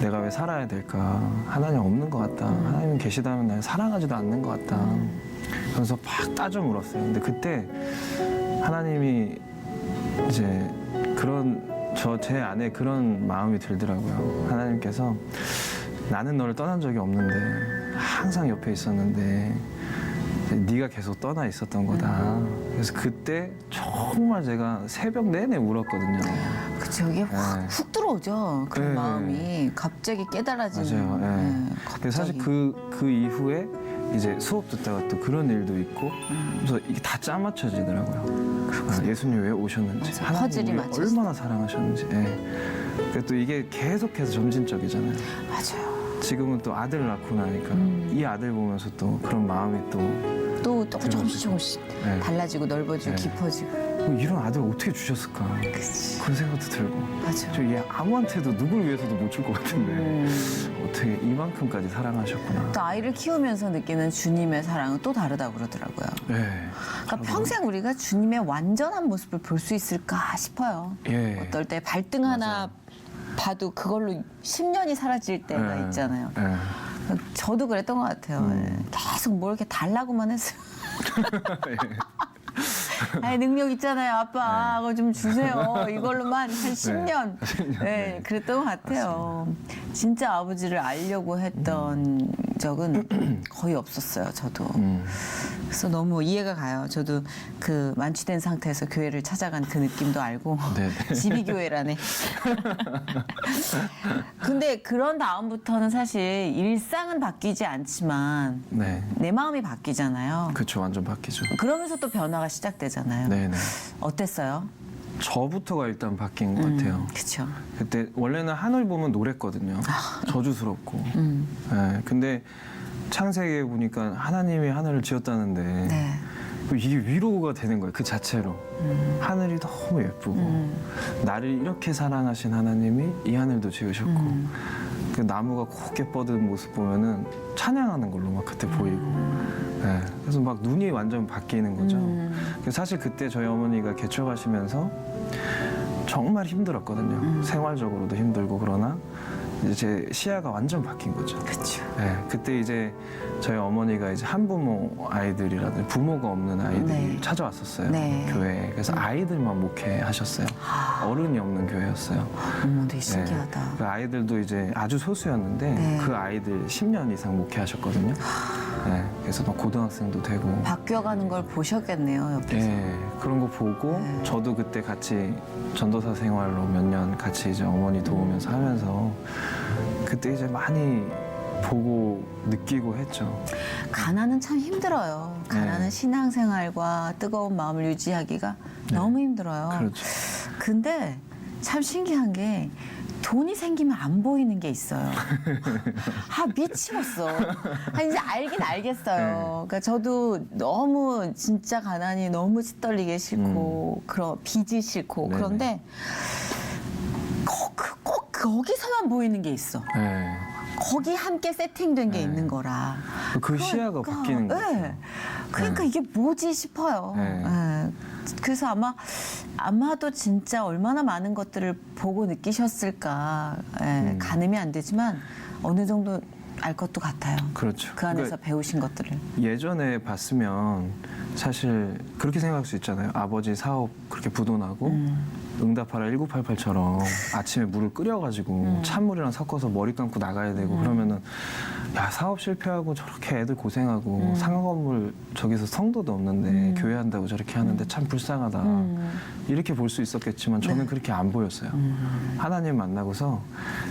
내가 왜 살아야 될까? 하나님 없는 것 같다. 하나님 계시다면 날 사랑하지도 않는 것 같다. 그래서 막 따져 물었어요. 근데 그때 하나님이 이제 제 안에 그런 마음이 들더라고요. 하나님께서 나는 너를 떠난 적이 없는데 항상 옆에 있었는데 네가 계속 떠나 있었던 거다. 그래서 그때 정말 제가 새벽 내내 울었거든요. 그쵸, 이게 훅 들어오죠. 그 네. 마음이 갑자기 깨달아지는. 맞아요. 네. 네, 근데 사실 갑자기. 그 이후에 이제 수업 듣다가 또 그런 일도 있고 그래서 이게 다 짜맞춰지더라고요. 예수님 왜 오셨는지, 맞아, 하나님 퍼즐이 우리 맞췄어. 얼마나 사랑하셨는지. 그러니까 또 이게 계속해서 점진적이잖아요. 맞아요. 지금은 또 아들 낳고 나니까 이 아들 보면서 또 그런 마음이 또 또 조금씩 네. 달라지고 넓어지고 네. 깊어지고. 이런 아들 어떻게 주셨을까 그치. 그런 생각도 들고 맞아. 저 얘 아무한테도 누굴 위해서도 못 줄 것 같은데 음. 어떻게 이만큼까지 사랑하셨구나. 또 아이를 키우면서 느끼는 주님의 사랑은 또 다르다고 그러더라고요. 네. 그러니까 평생 우리가 주님의 완전한 모습을 볼 수 있을까 싶어요. 예. 어떨 때 발등 하나 봐도 그걸로 10년이 사라질 때가 예. 있잖아요. 예. 저도 그랬던 것 같아요. 계속 뭘 이렇게 달라고만 했어요. 아니, 능력 있잖아요, 아빠. 그거 좀 주세요. 이걸로만 한 10년. 네, 그랬던 것 같아요. 진짜 아버지를 알려고 했던 적은 거의 없었어요, 저도. 그래서 너무 이해가 가요. 저도 그 만취된 상태에서 교회를 찾아간 그 느낌도 알고. 네네. 집이 교회라네. 근데 그런 다음부터는 사실 일상은 바뀌지 않지만 네. 내 마음이 바뀌잖아요. 그쵸, 완전 바뀌죠. 그러면서 또 변화가 시작되잖아요. 네네. 어땠어요? 저부터가 일단 바뀐 것 같아요. 그렇죠. 그때 원래는 하늘 보면 노랬거든요. 저주스럽고. 네, 근데 창세기에 보니까 하나님이 하늘을 지었다는데 네. 이게 위로가 되는 거예요. 그 자체로. 하늘이 너무 예쁘고 나를 이렇게 사랑하신 하나님이 이 하늘도 지으셨고 그 나무가 곱게 뻗은 모습 보면은 찬양하는 걸로 막 그때 보이고 네, 그래서 막 눈이 완전 바뀌는 거죠. 그래서 사실 그때 저희 어머니가 개척하시면서 정말 힘들었거든요. 생활적으로도 힘들고 그러나 이제 제 시야가 완전 바뀐 거죠. 그렇죠. 네, 그때 이제 저희 어머니가 이제 한부모 아이들이라든지 부모가 없는 아이들이 네. 찾아왔었어요. 네. 교회에. 그래서 아이들만 목회하셨어요. 어른이 없는 교회였어요. 되게 신기하다. 네, 그 아이들도 이제 아주 소수였는데 네. 그 아이들 10년 이상 목회하셨거든요. 네, 그래서 막 고등학생도 되고. 바뀌어가는 걸 보셨겠네요, 옆에서. 네, 그런 거 보고 네. 저도 그때 같이 전도사 생활로 몇 년 같이 이제 어머니 도우면서 하면서 그때 이제 많이 보고 느끼고 했죠. 가난은 참 힘들어요. 가난은 네. 신앙생활과 뜨거운 마음을 유지하기가 너무 힘들어요. 그렇죠. 근데 참 신기한 게 돈이 생기면 안 보이는 게 있어요. 아, 미치겠어. 이제 알긴 알겠어요. 그러니까 저도 너무 진짜 가난이 너무 짓떨리게 싫고, 그런 빚이 싫고, 네네. 그런데 꼭 거기서만 보이는 게 있어. 네. 거기 함께 세팅된 게 네. 있는 거라. 그 시야가 바뀌는 네. 거죠. 그러니까 이게 뭐지 싶어요. 네. 네. 그래서 아마도 진짜 얼마나 많은 것들을 보고 느끼셨을까. 가늠이 안 되지만 어느 정도 알 것도 같아요. 그렇죠. 그 안에서 그러니까 배우신 것들을. 예전에 봤으면 사실 그렇게 생각할 수 있잖아요. 아버지 사업 그렇게 부도나고 응답하라 1988처럼 아침에 물을 끓여가지고 찬물이랑 섞어서 머리 감고 나가야 되고 그러면은 야, 사업 실패하고 저렇게 애들 고생하고 상가 건물 저기서 성도도 없는데 교회 한다고 저렇게 하는데 참 불쌍하다. 이렇게 볼 수 있었겠지만 저는 그렇게 안 보였어요. 하나님 만나고서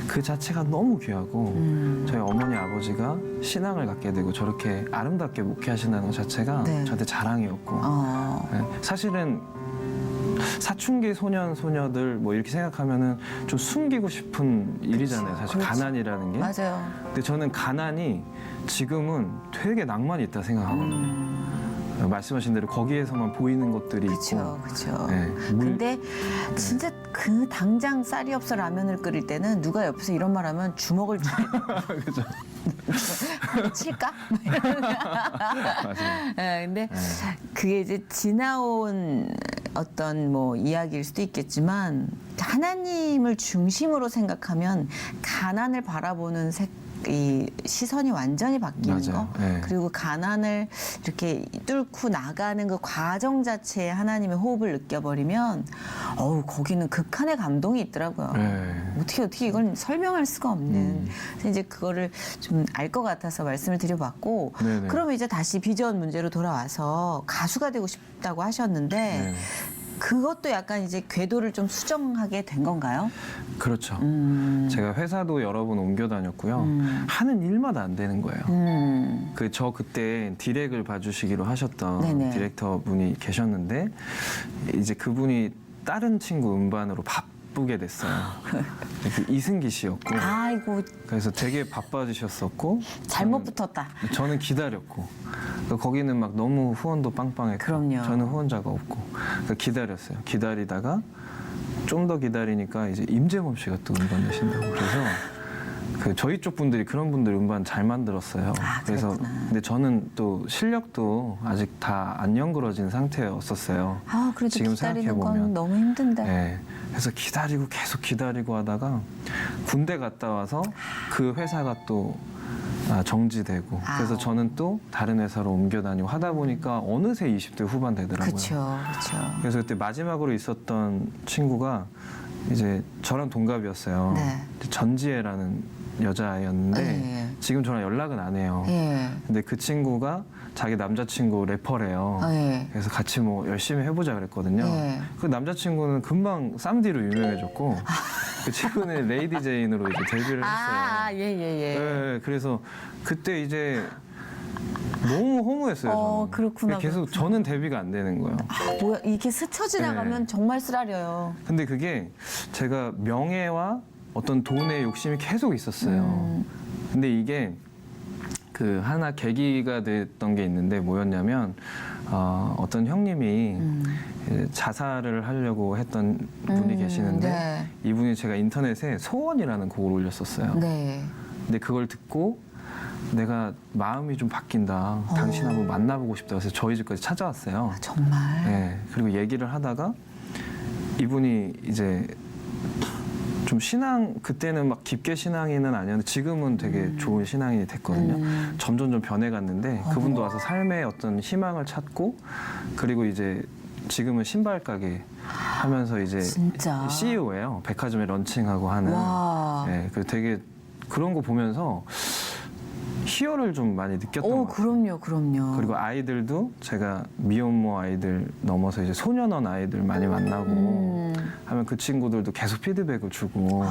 그 자체가 너무 귀하고 저희 어머니 아버지가 신앙을 갖게 되고 저렇게 아름답게 목회하신다는 것 자체가 네. 저한테 자랑이었고 네, 사실은 사춘기 소년 소녀들 뭐 이렇게 생각하면은 좀 숨기고 싶은 일이잖아요. 사실 그렇지. 가난이라는 게. 맞아요. 근데 저는 가난이 지금은 되게 낭만이 있다 생각하거든요. 말씀하신 대로 거기에서만 보이는 것들이 그렇죠, 있고. 그렇죠. 네, 근데 진짜 그 당장 쌀이 없어 라면을 끓일 때는 누가 옆에서 이런 말하면 주먹을 그죠. 칠까? 맞아요. 근데 그게 이제 지나온 어떤 뭐 이야기일 수도 있겠지만 하나님을 중심으로 생각하면 가난을 바라보는 이 시선이 완전히 바뀌는 맞아요. 거. 네. 그리고 가난을 이렇게 뚫고 나가는 그 과정 자체에 하나님의 호흡을 느껴버리면 거기는 극한의 감동이 있더라고요. 네. 어떻게 이건 설명할 수가 없는. 그래서 이제 그거를 좀 알 것 같아서 말씀을 드려봤고, 네네. 그러면 이제 다시 비전 문제로 돌아와서 가수가 되고 싶다고 하셨는데 네. 그것도 약간 이제 궤도를 좀 수정하게 된 건가요? 그렇죠. 제가 회사도 여러 번 옮겨 다녔고요. 하는 일마다 안 되는 거예요. 저 그때 디렉을 봐주시기로 하셨던 네네. 디렉터 분이 계셨는데 이제 그분이 다른 친구 음반으로 바쁘게 됐어요. 그 이승기 씨였고 아이고, 그래서 되게 바빠지셨었고 잘못 붙었다. 저는 기다렸고 거기는 막 너무 후원도 빵빵했고 그럼요. 저는 후원자가 없고 기다렸어요. 기다리다가 좀 더 기다리니까 이제 임재범 씨가 또 음반 내신다고 그래서 저희 쪽 분들이 그런 분들 음반 잘 만들었어요. 그래서 그랬구나. 근데 저는 또 실력도 아직 다 안 연그러진 상태였었어요. 그래도 지금 기다리는 건 생각해보면. 너무 힘든데. 네. 그래서 계속 기다리고 하다가 군대 갔다 와서 그 회사가 또 정지되고 아. 그래서 저는 또 다른 회사로 옮겨 다니고 하다 보니까 어느새 20대 후반 되더라고요. 그렇죠. 그래서 그때 마지막으로 있었던 친구가 이제 저랑 동갑이었어요. 네. 전지혜라는 여자아이였는데 네. 지금 저랑 연락은 안 해요. 예. 근데 그 친구가 자기 남자친구 래퍼래요. 예. 그래서 같이 뭐 열심히 해보자 그랬거든요. 예. 그 남자친구는 금방 쌈디로 유명해졌고 그 친구는 레이디 제인으로 이제 데뷔를 했어요. 예. 네, 그래서 그때 이제 너무 허무했어요. 저는. 그렇구나, 계속 그렇구나. 저는 데뷔가 안 되는 거예요. 뭐야, 이렇게 스쳐 지나가면 네. 정말 쓰라려요. 근데 그게 제가 명예와 어떤 돈의 욕심이 계속 있었어요. 근데 이게 그 하나 계기가 됐던 게 있는데 뭐였냐면 어떤 형님이 이제 자살을 하려고 했던 분이 계시는데 네. 이분이 제가 인터넷에 소원이라는 곡을 올렸었어요. 네. 근데 그걸 듣고 내가 마음이 좀 바뀐다. 당신 한번 만나보고 싶다. 그래서 저희 집까지 찾아왔어요. 정말. 네. 그리고 얘기를 하다가 이분이 이제 좀 신앙 그때는 막 깊게 신앙인은 아니었는데 지금은 되게 좋은 신앙인이 됐거든요. 점점 좀 변해갔는데 그분도 와서 삶의 어떤 희망을 찾고 그리고 이제 지금은 신발 가게 하면서 이제 진짜. CEO예요. 백화점에 런칭하고 하는. 와. 네, 그 되게 그런 거 보면서 희열을 좀 많이 느꼈던 것 같아요. 그럼요. 그리고 아이들도 제가 미혼모 아이들 넘어서 이제 소년원 아이들 많이 만나고 하면 그 친구들도 계속 피드백을 주고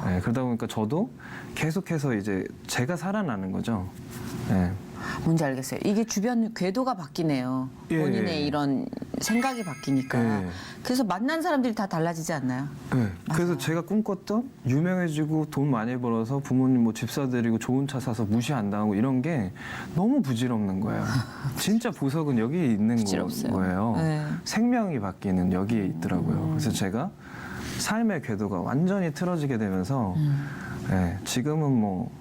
네, 그러다 보니까 저도 계속해서 이제 제가 살아나는 거죠. 네. 뭔지 알겠어요. 이게 주변 궤도가 바뀌네요. 예, 본인의 예. 이런 생각이 바뀌니까. 예. 그래서 만난 사람들이 다 달라지지 않나요? 네. 그래서 제가 꿈꿨던 유명해지고 돈 많이 벌어서 부모님 뭐 집 사드리고 좋은 차 사서 무시 안 당하고 이런 게 너무 부질없는 거예요. 진짜 보석은 여기에 있는 부질없어요. 거예요. 네. 생명이 바뀌는 여기에 있더라고요. 그래서 제가 삶의 궤도가 완전히 틀어지게 되면서 네, 지금은 뭐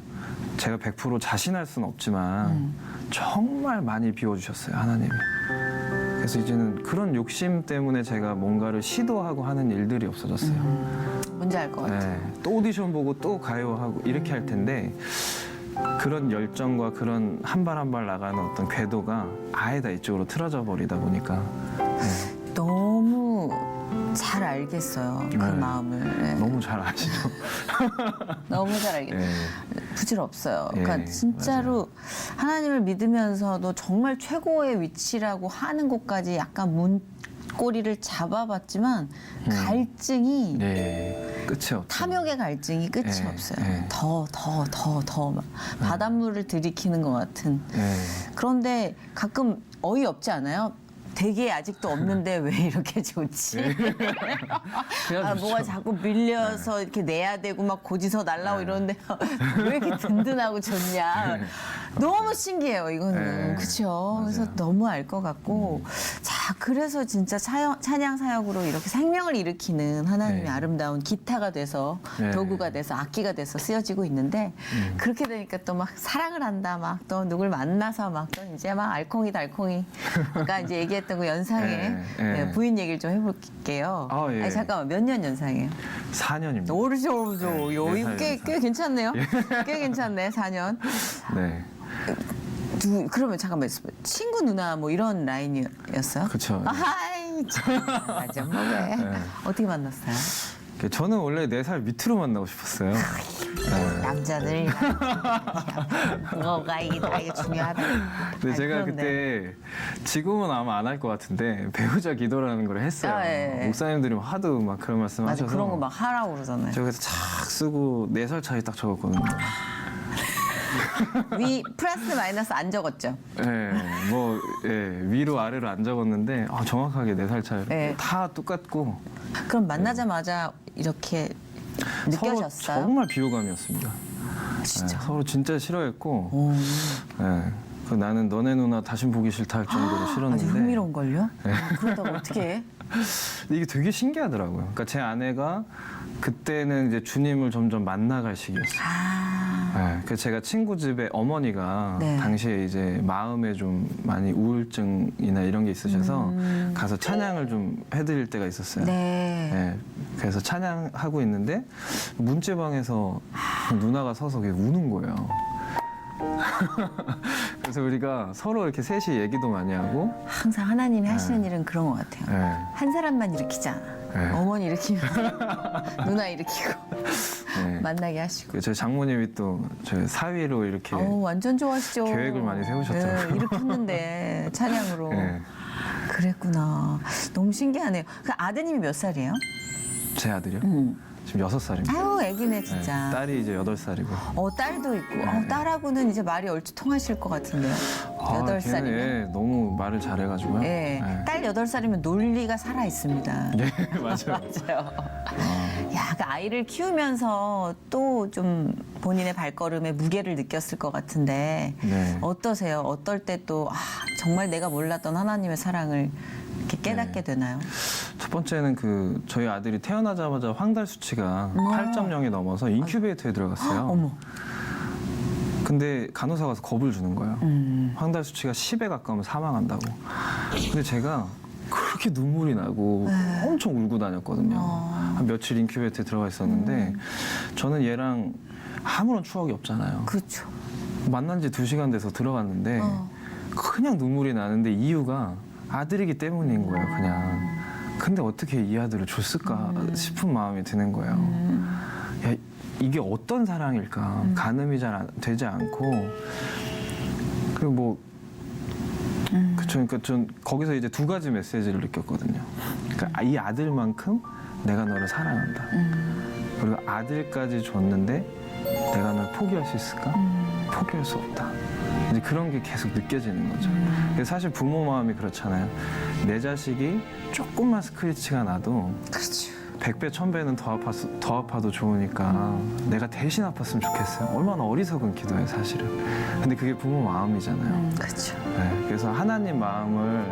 제가 100% 자신할 수는 없지만 정말 많이 비워주셨어요, 하나님이. 그래서 이제는 그런 욕심 때문에 제가 뭔가를 시도하고 하는 일들이 없어졌어요. 뭔지 알 것 같아요. 네, 또 오디션 보고 또 가요 하고 이렇게 할 텐데 그런 열정과 그런 한 발 한 발 나가는 어떤 궤도가 아예 다 이쪽으로 틀어져 버리다 보니까 네, 너무 잘 알겠어요. 그 네. 마음을. 네. 너무 잘 아시죠? 너무 잘 알겠어요. 네. 부질없어요. 예, 그러니까 진짜로 하나님을 믿으면서도 정말 최고의 위치라고 하는 곳까지 약간 문고리를 잡아봤지만 갈증이 네, 끝이 없죠. 탐욕의 갈증이 끝이 예, 없어요. 예. 더 막 바닷물을 들이키는 것 같은. 네. 그런데 가끔 어이없지 않아요? 되게 아직도 없는데 왜 이렇게 좋지? 그냥 뭐가 좋죠. 자꾸 밀려서 이렇게 내야 되고 막 고지서 날라오고 이러는데 왜 이렇게 든든하고 좋냐? 너무 신기해요, 이거는. 네, 그렇죠? 그래서 맞아요. 너무 알 것 같고. 자, 그래서 진짜 찬양 사역으로 이렇게 생명을 일으키는 하나님의 네. 아름다운 기타가 돼서 네. 도구가 돼서 악기가 돼서 쓰여지고 있는데 그렇게 되니까 또 막 사랑을 한다, 막 또 누굴 만나서 막 또 이제 막 알콩이 아까 이제 얘기했던 그 연상에 네, 네. 네, 부인 얘기를 좀 해볼게요. 아, 예. 아니, 잠깐만 몇 년 연상이에요? 4년입니다. 오르죠. 네, 요, 네 살, 꽤 네 살. 괜찮네요. 꽤 괜찮네, 4년. 네, 그러면 잠깐만, 친구 누나 뭐 이런 라인이었어요? 그렇죠. 아이, 참, 맞아, 뭐 왜. 네. 어떻게 만났어요? 저는 원래 4살 밑으로 만나고 싶었어요. 네. 남자들. 뭐가 이게 중요하다. 근데 아, 제가 그런데. 그때 지금은 아마 안 할 것 같은데 배우자 기도라는 걸 했어요. 아, 예. 목사님들이 하도 막 그런 말씀 맞아, 하셔서 그런 거 막 하라고 그러잖아요. 제가 그래서 착 쓰고 4살 차이 딱 적었거든요. 플러스 마이너스 안 적었죠? 네, 뭐 위로 아래로 안 적었는데 정확하게 4살 차이. 네. 다 똑같고 그럼 만나자마자 이렇게 느껴졌어요? 서로 정말 비호감이었습니다. 진짜? 네, 서로 진짜 싫어했고 오, 네, 그 나는 너네 누나 다신 보기 싫다 할 정도로 아주 싫었는데 흥미로운걸요? 그러다가 어떻게 해? 이게 되게 신기하더라고요. 그러니까 제 아내가 그때는 이제 주님을 점점 만나갈 시기였어요. 네, 그래서 제가 친구 집에 어머니가 네. 당시에 이제 마음에 좀 많이 우울증이나 이런 게 있으셔서 가서 찬양을 좀 해드릴 때가 있었어요. 네. 네, 그래서 찬양하고 있는데 문제방에서 누나가 서서 그냥 우는 거예요. 그래서 우리가 서로 이렇게 셋이 얘기도 많이 하고 항상 하나님이 하시는 일은 그런 것 같아요. 네. 한 사람만 일으키지 않아. 네. 어머니 일으키면 누나 일으키고 네. 만나게 하시고. 저희 장모님이 또 저희 사위로 이렇게 완전 좋아하시죠. 계획을 많이 세우셨더라고요. 네, 일으켰는데 찬양으로. 네. 그랬구나. 너무 신기하네요. 그 아드님이 몇 살이에요? 제 아들이요? 지금 6살입니다. 아유, 애기네 진짜. 딸이 이제 8살이고. 딸도 있고. 네. 딸하고는 이제 말이 얼추 통하실 것 같은데요. 8살이면. 예, 너무 말을 잘해가지고요. 예. 네. 딸 8살이면 논리가 살아 있습니다. 예, 맞아요. 맞아요. 야, 그 아이를 키우면서 또 좀 본인의 발걸음에 무게를 느꼈을 것 같은데 네. 어떠세요? 어떨 때 또 정말 내가 몰랐던 하나님의 사랑을 이렇게 깨닫게 되나요? 첫 번째는 저희 아들이 태어나자마자 황달 수치가 8.0이 넘어서 인큐베이터에 들어갔어요. 어머. 근데 간호사가 와서 겁을 주는 거예요. 황달 수치가 10에 가까우면 사망한다고. 근데 제가 그렇게 눈물이 나고 엄청 울고 다녔거든요. 한 며칠 인큐베이터에 들어가 있었는데 저는 얘랑 아무런 추억이 없잖아요. 그렇죠. 만난 지 2시간 돼서 들어갔는데 그냥 눈물이 나는데 이유가 아들이기 때문인 거예요, 그냥. 근데 어떻게 이 아들을 줬을까 싶은 마음이 드는 거예요. 야, 이게 어떤 사랑일까? 가늠이 잘 되지 않고. 그리고 뭐, 그러니까 전 거기서 이제 2가지 메시지를 느꼈거든요. 그러니까 이 아들만큼 내가 너를 사랑한다. 그리고 아들까지 줬는데 내가 널 포기할 수 있을까? 포기할 수 없다. 이제 그런 게 계속 느껴지는 거죠. 그래서 사실 부모 마음이 그렇잖아요. 내 자식이 조금만 스크래치가 나도 그렇죠. 100배, 1000배는 더 아파도 좋으니까 내가 대신 아팠으면 좋겠어요. 얼마나 어리석은 기도예요, 사실은. 근데 그게 부모 마음이잖아요. 그렇죠. 네, 그래서 하나님 마음을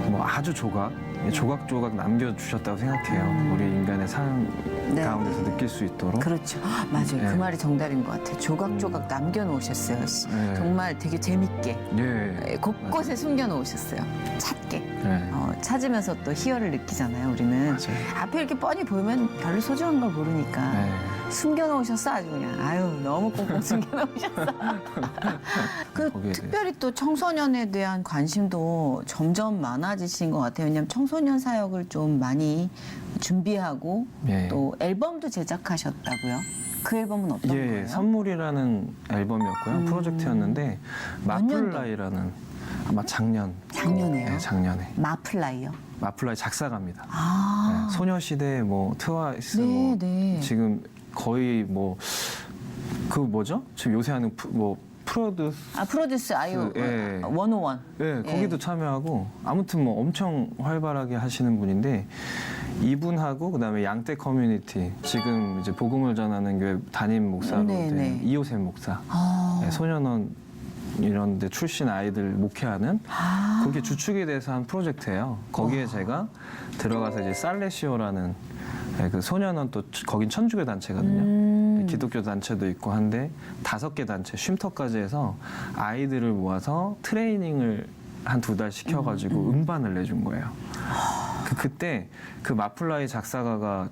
뭐 아주 조각조각 남겨주셨다고 생각해요. 우리 인간의 삶 네. 가운데서 느낄 수 있도록. 그렇죠. 맞아요. 네. 그 말이 정답인 것 같아요. 조각조각 남겨놓으셨어요. 네. 정말 되게 재밌게. 예. 곳곳에 숨겨놓으셨어요. 찾게. 네. 찾으면서 또 희열을 느끼잖아요, 우리는. 맞아요. 앞에 이렇게 뻔히 보면 별로 소중한 걸 모르니까. 네. 숨겨놓으셨어, 아주 그냥. 아유, 너무 꽁꽁 숨겨놓으셨어. 그 거기에 특별히 또 청소년에 대한 관심도 점점 많아지신 것 같아요. 왜냐하면 청소년 사역을 좀 많이 준비하고 예. 또 앨범도 제작하셨다고요? 그 앨범은 어떤 예, 거예요? 선물이라는 앨범이었고요. 프로젝트였는데 마플라이라는 아마 작년에요. 네, 작년에 마플라이요? 마플라이 작사가입니다. 아, 네, 소녀시대, 뭐 트와이스, 네, 뭐 네. 지금 거의 뭐 그 뭐죠? 지금 요새 하는 프로듀스. 프로듀스 아이유 예. 101. 네, 거기도 참여하고 아무튼 뭐 엄청 활발하게 하시는 분인데 이분하고 그다음에 양떼 커뮤니티 지금 이제 복음을 전하는 교회 담임 목사로 네, 된 네. 이호셉 목사 아, 네, 소년원 이런 데 출신 아이들 목회하는 그게 주축이 돼서 한 프로젝트예요. 거기에 제가 들어가서 이제 살레시오라는 네, 그 소년원 또 거긴 천주교 단체거든요. 기독교 단체도 있고 한데 5개 단체 쉼터까지 해서 아이들을 모아서 트레이닝을 한 2달 시켜가지고 음반을 내준 거예요. 그때 그 마플라이 작사가가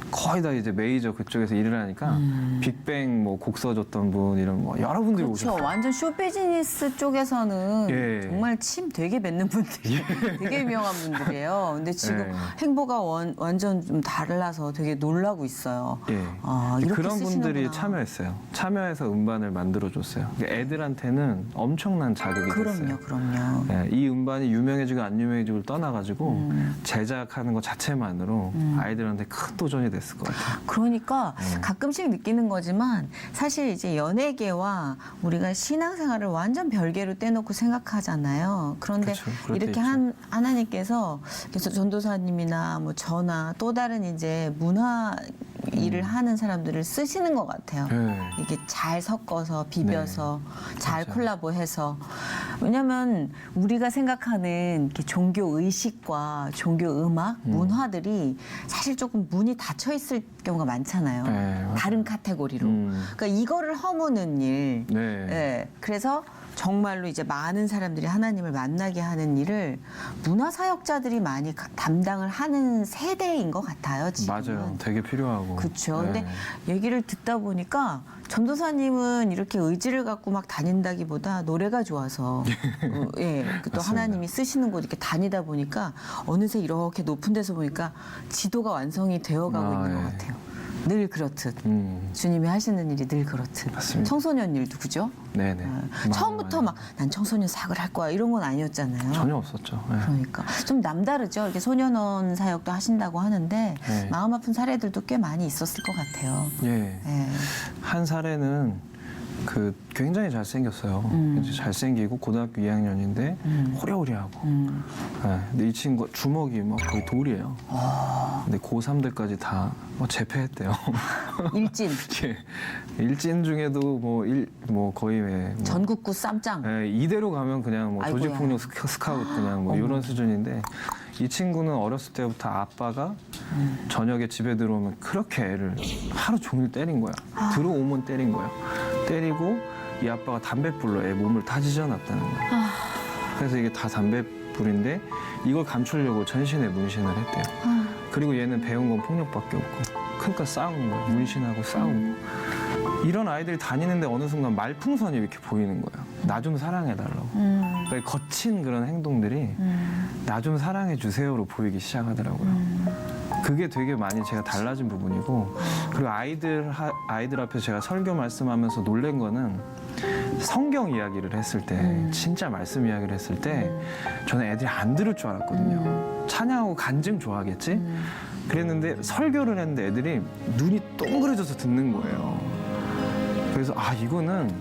거의 다 이제 메이저 그쪽에서 일을 하니까 빅뱅 뭐 곡 써줬던 분 이런 뭐 여러분들이 그렇죠. 오셨어요. 완전 쇼비즈니스 쪽에서는 예. 정말 침 되게 뱉는 분들이 되게 유명한 분들이에요. 근데 지금 예. 행보가 완전 좀 달라서 되게 놀라고 있어요. 예. 아, 이렇게 그런 분들이 쓰시는구나. 참여했어요. 참여해서 음반을 만들어줬어요. 그러니까 애들한테는 엄청난 자극이 됐어요. 그럼요. 예, 이 음반이 유명해지고 안 유명해지고를 떠나가지고 제작하는 것 자체만으로 아이들한테 큰 도전이 됐을 것 같아요. 그러니까 네. 가끔씩 느끼는 거지만 사실 이제 연예계와 우리가 신앙생활을 완전 별개로 떼놓고 생각하잖아요. 그런데 그쵸, 그럴 때 이렇게 있죠. 하나님께서 그래서 전도사님이나 뭐 저나 또 다른 이제 문화 일을 하는 사람들을 쓰시는 것 같아요. 네. 이게 잘 섞어서 비벼서 잘 맞아요. 콜라보해서 왜냐하면 우리가 생각하는 이렇게 종교 의식과 종교 음악 문화들이 사실 조금 문이 닫혀 있을 경우가 많잖아요. 네, 맞아요. 다른 카테고리로. 그러니까 이거를 허무는 일. 네. 예. 그래서 정말로 이제 많은 사람들이 하나님을 만나게 하는 일을 문화사역자들이 많이 담당을 하는 세대인 것 같아요. 지금은. 맞아요. 되게 필요하고. 그렇죠. 네. 근데 얘기를 듣다 보니까 전도사님은 이렇게 의지를 갖고 막 다닌다기보다 노래가 좋아서 예, 또 맞습니다. 하나님이 쓰시는 곳 이렇게 다니다 보니까 어느새 이렇게 높은 데서 보니까 지도가 완성이 되어가고 있는 것 예. 같아요. 늘 그렇듯 음, 주님이 하시는 일이 늘 그렇듯 맞습니다. 청소년 일도 그죠? 네네. 처음부터 막 난 청소년 사역을 할 거야 이런 건 아니었잖아요. 전혀 없었죠. 네. 그러니까 좀 남다르죠. 이렇게 소년원 사역도 하신다고 하는데 네. 마음 아픈 사례들도 꽤 많이 있었을 것 같아요. 예. 예. 한 사례는 그 굉장히 잘생겼어요. 이제 잘생기고 고등학교 2학년인데 호려호려하고. 네. 근데 이 친구 주먹이 막 거의 돌이에요. 근데 고3 때까지 다 재패했대요. 일진 예. 일진 중에도 뭐 거의 뭐 전국구 쌈짱. 예, 이대로 가면 그냥 뭐 아이고야. 조직폭력 스카우트 그냥 뭐 이런 수준인데 이 친구는 어렸을 때부터 아빠가 저녁에 집에 들어오면 그렇게 애를 하루 종일 때린 거야. 들어오면 때린 거야. 때리고 이 아빠가 담뱃불로 애 몸을 다 찢어놨다는 거야. 그래서 이게 다 담뱃불인데 이걸 감추려고 전신에 문신을 했대요. 그리고 얘는 배운 건 폭력밖에 없고 그러니까 싸우는 거야. 문신하고 싸우고. 이런 아이들이 다니는데 어느 순간 말풍선이 이렇게 보이는 거예요. 나 좀 사랑해달라고. 그러니까 거친 그런 행동들이 나 좀 사랑해 주세요로 보이기 시작하더라고요. 그게 되게 많이 제가 달라진 부분이고 그리고 아이들 앞에서 제가 설교 말씀하면서 놀란 거는 성경 이야기를 했을 때 진짜 말씀 이야기를 했을 때 저는 애들이 안 들을 줄 알았거든요. 찬양하고 간증 좋아하겠지? 그랬는데 설교를 했는데 애들이 눈이 동그래져서 듣는 거예요. 그래서 이거는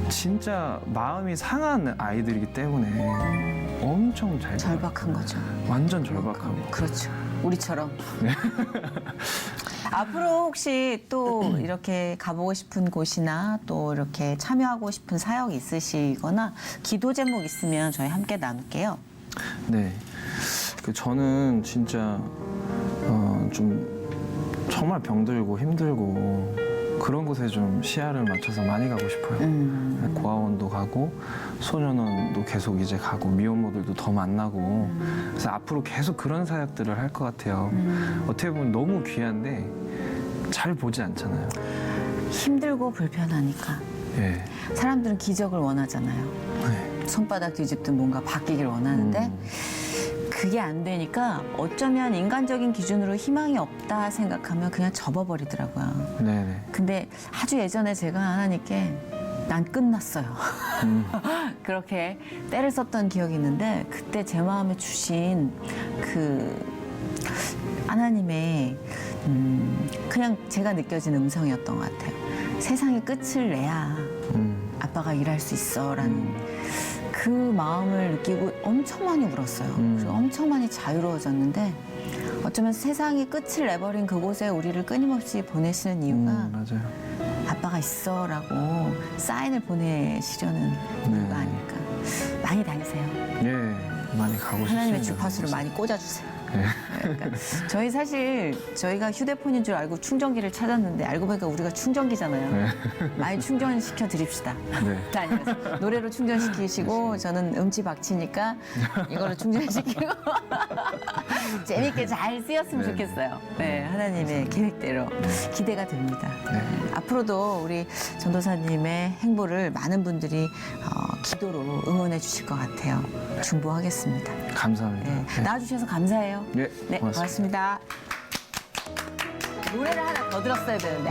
진짜 마음이 상한 아이들이기 때문에 엄청 잘 절박한 거죠. 완전 절박하고. 그렇죠. 우리처럼. 앞으로 혹시 또 이렇게 가보고 싶은 곳이나 또 이렇게 참여하고 싶은 사역 있으시거나 기도 제목 있으면 저희 함께 나눌게요. 네. 저는 진짜 좀 정말 병들고 힘들고 그런 곳에 좀 시야를 맞춰서 많이 가고 싶어요. 고아원도 가고 소년원도 계속 이제 가고 미혼모들도 더 만나고 그래서 앞으로 계속 그런 사역들을 할 것 같아요. 어떻게 보면 너무 귀한데 잘 보지 않잖아요. 힘들고 불편하니까. 예. 사람들은 기적을 원하잖아요. 네. 손바닥 뒤집든 뭔가 바뀌길 원하는데 그게 안 되니까 어쩌면 인간적인 기준으로 희망이 없다 생각하면 그냥 접어버리더라고요. 네네. 근데 아주 예전에 제가 하나님께 난 끝났어요. 그렇게 때를 썼던 기억이 있는데 그때 제 마음에 주신 그 하나님의 그냥 제가 느껴진 음성이었던 것 같아요. 세상의 끝을 내야 아빠가 일할 수 있어라는 그 마음을 느끼고 엄청 많이 울었어요. 그리고 엄청 많이 자유로워졌는데 어쩌면 세상이 끝을 내버린 그곳에 우리를 끊임없이 보내시는 이유가 맞아요. 아빠가 있어라고 사인을 보내시려는 이유가 아닐까. 많이 다니세요. 예. 많이 가고 싶습니다. 하나님의 주파수를 많이 꽂아주세요. 그러니까 저희 사실 저희가 휴대폰인 줄 알고 충전기를 찾았는데 알고 보니까 우리가 충전기잖아요. 많이 충전시켜 드립시다. 네. 다니면서 노래로 충전시키시고 저는 음치박치니까 이걸로 충전시키고 재밌게 잘 쓰였으면 좋겠어요. 네, 하나님의 계획대로 기대가 됩니다. 네. 앞으로도 우리 전도사님의 행보를 많은 분들이 기도로 응원해 주실 것 같아요. 중보하겠습니다. 감사합니다. 네, 네. 나와주셔서 감사해요. 네, 네, 고맙습니다. 노래를 하나 더 들었어야 되는데.